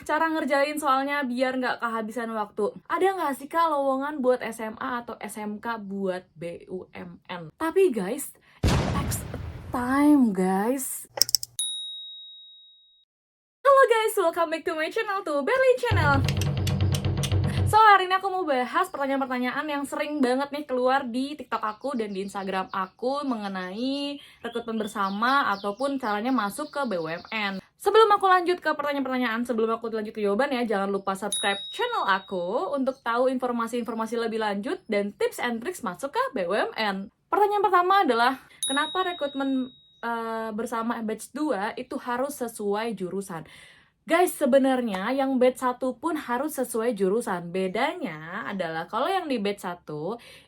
cara ngerjain soalnya biar nggak kehabisan waktu. Ada nggak sih Kak lowongan buat SMA atau SMK buat BUMN? Tapi guys, it takes a time guys. Halo guys, welcome back to my channel, to Berlin Channel. So, hari ini aku mau bahas pertanyaan-pertanyaan yang sering banget nih keluar di TikTok aku dan di Instagram aku mengenai rekrutmen bersama ataupun caranya masuk ke BUMN. Sebelum aku lanjut ke pertanyaan-pertanyaan, sebelum aku lanjut ke jawaban ya, jangan lupa subscribe channel aku untuk tahu informasi-informasi lebih lanjut dan tips and tricks masuk ke BUMN. Pertanyaan pertama adalah, kenapa rekrutmen bersama batch 2 itu harus sesuai jurusan? Guys, sebenarnya yang batch 1 pun harus sesuai jurusan. Bedanya adalah kalau yang di batch 1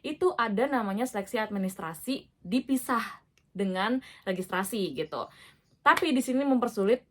itu ada namanya seleksi administrasi dipisah dengan registrasi gitu. Tapi di sini mempersulit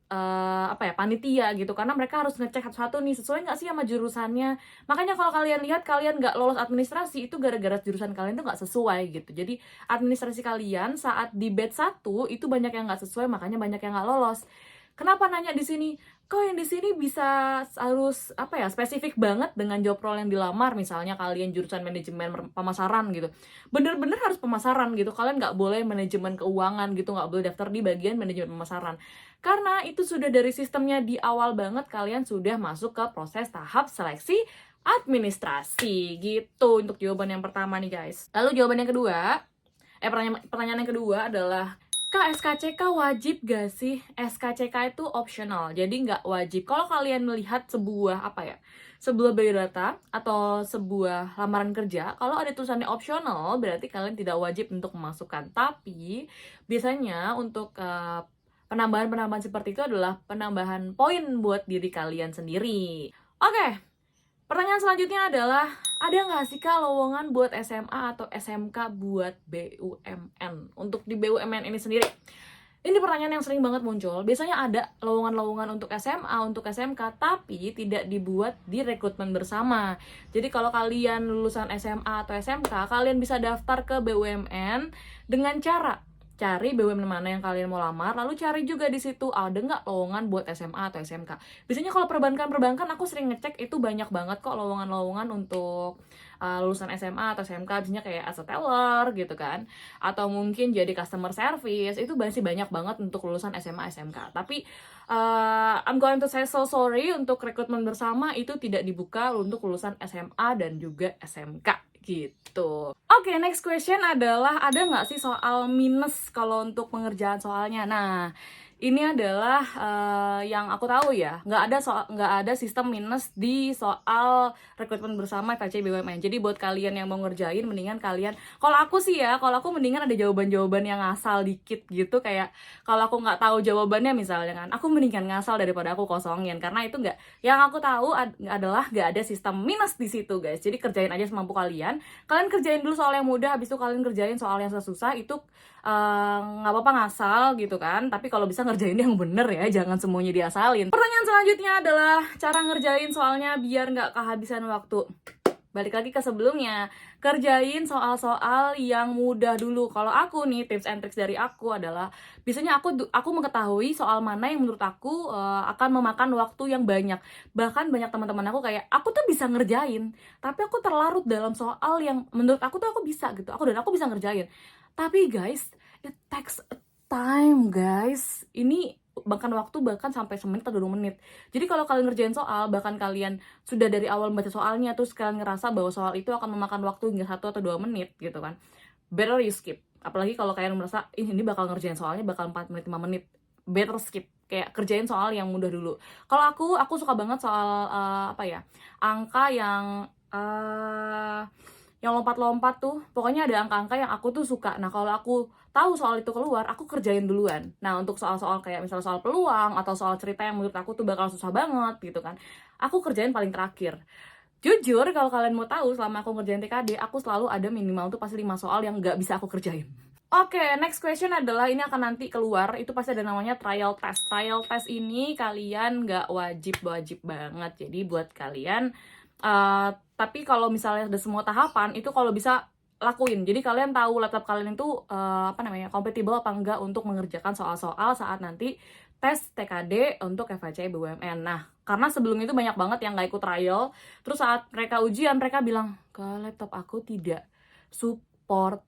panitia gitu, karena mereka harus ngecek satu-satu nih sesuai nggak sih sama jurusannya. Makanya kalau kalian lihat kalian nggak lolos administrasi itu gara-gara jurusan kalian tuh nggak sesuai gitu. Jadi administrasi kalian saat di batch 1 itu banyak yang nggak sesuai, makanya banyak yang nggak lolos. Kenapa nanya di sini? Kok yang di sini bisa harus spesifik banget dengan job role yang dilamar, misalnya kalian jurusan manajemen pemasaran gitu. Bener-bener harus pemasaran gitu. Kalian nggak boleh manajemen keuangan gitu, nggak boleh daftar di bagian manajemen pemasaran. Karena itu sudah dari sistemnya di awal banget kalian sudah masuk ke proses tahap seleksi administrasi gitu. Untuk jawaban yang pertama nih guys. Lalu jawaban yang kedua, pertanyaan yang kedua adalah, Kak, SKCK wajib gak sih? SKCK itu optional, jadi nggak wajib. Kalau kalian melihat sebuah sebuah biodata atau sebuah lamaran kerja, kalau ada tulisannya optional, berarti kalian tidak wajib untuk memasukkan. Tapi biasanya untuk penambahan-penambahan seperti itu adalah penambahan poin buat diri kalian sendiri. Oke, pertanyaan selanjutnya adalah, ada nggak sih Kak lowongan buat SMA atau SMK buat BUMN? Untuk di BUMN ini sendiri, ini pertanyaan yang sering banget muncul. Biasanya ada lowongan-lowongan untuk SMA, untuk SMK, tapi tidak dibuat di rekrutmen bersama. Jadi kalau kalian lulusan SMA atau SMK, kalian bisa daftar ke BUMN dengan cara cari BUMN mana yang kalian mau lamar, lalu cari juga di situ ada nggak lowongan buat SMA atau SMK. Biasanya kalau perbankan aku sering ngecek itu banyak banget kok lowongan-lowongan untuk lulusan SMA atau SMK, biasanya kayak as a teller gitu kan, atau mungkin jadi customer service, itu masih banyak banget untuk lulusan SMA SMK. Tapi I'm going to say so sorry, untuk rekrutmen bersama itu tidak dibuka untuk lulusan SMA dan juga SMK gitu. Oke, next question adalah, ada nggak sih soal minus kalau untuk pengerjaan soalnya? Nah, ini adalah yang aku tahu ya, nggak ada sistem minus di soal rekrutmen bersama FEC BUMN. Jadi buat kalian yang mau ngerjain, mendingan kalian, kalau aku mendingan ada jawaban-jawaban yang ngasal dikit gitu, kayak kalau aku nggak tahu jawabannya misalnya kan, aku mendingan ngasal daripada aku kosongin, karena itu nggak, yang aku tahu adalah nggak ada sistem minus di situ guys. Jadi kerjain aja semampu kalian kerjain dulu soal yang mudah, habis itu kalian kerjain soal yang susah. Itu nggak apa-apa ngasal gitu kan, tapi kalau bisa ngerjain yang bener ya, jangan semuanya diasalin. Pertanyaan selanjutnya adalah, cara ngerjain soalnya biar nggak kehabisan waktu. Balik lagi ke sebelumnya, kerjain soal-soal yang mudah dulu. Kalau aku nih, tips and tricks dari aku adalah, biasanya aku mengetahui soal mana yang menurut aku akan memakan waktu yang banyak. Bahkan banyak teman-teman aku kayak, aku tuh bisa ngerjain, tapi aku terlarut dalam soal yang menurut aku tuh aku bisa gitu. Aku bisa ngerjain. Tapi guys, it takes a time guys. Ini bahkan waktu bahkan sampai semenit atau 2 menit. Jadi kalau kalian ngerjain soal, bahkan kalian sudah dari awal membaca soalnya, terus kalian ngerasa bahwa soal itu akan memakan waktu hingga 1 atau 2 menit gitu kan, better you skip. Apalagi kalau kalian merasa ini bakal ngerjain soalnya bakal 4 menit 5 menit, better skip. Kayak kerjain soal yang mudah dulu. Kalau aku suka banget soal angka yang lompat-lompat tuh. Pokoknya ada angka-angka yang aku tuh suka. Nah, kalau aku tahu soal itu keluar, aku kerjain duluan. Nah, untuk soal-soal kayak misalnya soal peluang atau soal cerita yang menurut aku tuh bakal susah banget gitu kan, aku kerjain paling terakhir. Jujur, kalau kalian mau tahu, selama aku ngerjain TKD, aku selalu ada minimal tuh pasti 5 soal yang nggak bisa aku kerjain. Oke, next question adalah, ini akan nanti keluar, itu pasti ada namanya trial test. Trial test ini kalian nggak wajib banget. Jadi buat kalian, tapi kalau misalnya ada semua tahapan, itu kalau bisa lakuin. Jadi kalian tahu laptop kalian itu kompatibel apa enggak untuk mengerjakan soal-soal saat nanti tes TKD untuk FHCI BUMN. Nah, karena sebelum itu banyak banget yang nggak ikut trial, terus saat mereka ujian mereka bilang, ke laptop aku tidak support.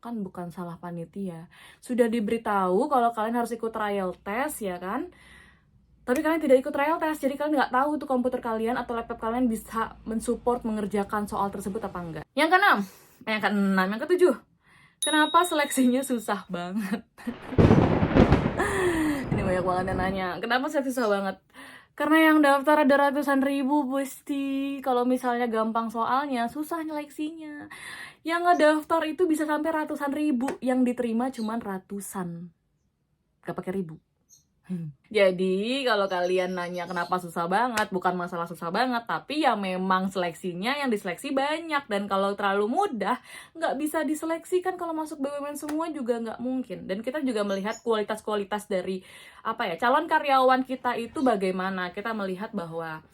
Kan bukan salah panitia. Sudah diberitahu kalau kalian harus ikut trial test ya kan? Tapi kalian tidak ikut trial test, jadi kalian nggak tahu tuh komputer kalian atau laptop kalian bisa mensupport mengerjakan soal tersebut apa enggak. Yang keenam, yang ketujuh, kenapa seleksinya susah banget? Ini banyak banget yang nanya, kenapa seleksi susah banget? Karena yang daftar ada ratusan ribu, pasti. Kalau misalnya gampang soalnya, susah nyeleksinya. Yang ngedaftar itu bisa sampai ratusan ribu, yang diterima cuma ratusan. Gak pakai ribu. Jadi kalau kalian nanya kenapa susah banget, bukan masalah susah banget, tapi ya memang seleksinya yang diseleksi banyak. Dan kalau terlalu mudah, nggak bisa diseleksi kan. Kalau masuk BUMN semua juga nggak mungkin. Dan kita juga melihat kualitas-kualitas dari calon karyawan kita itu bagaimana. Kita melihat bahwa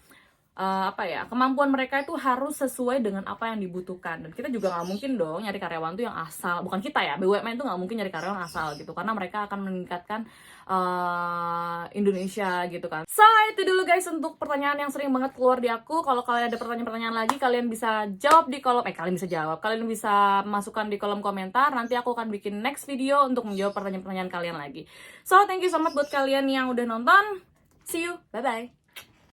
kemampuan mereka itu harus sesuai dengan apa yang dibutuhkan. Dan kita juga nggak mungkin dong nyari karyawan tuh yang asal, bukan kita ya, BUMN itu nggak mungkin nyari karyawan asal gitu, karena mereka akan meningkatkan Indonesia gitu kan. So itu dulu guys untuk pertanyaan yang sering banget keluar di aku. Kalau kalian ada pertanyaan-pertanyaan lagi, kalian bisa jawab di kolom kalian bisa masukkan di kolom komentar. Nanti aku akan bikin next video untuk menjawab pertanyaan-pertanyaan kalian lagi. So thank you so much buat kalian yang udah nonton. See you, bye bye.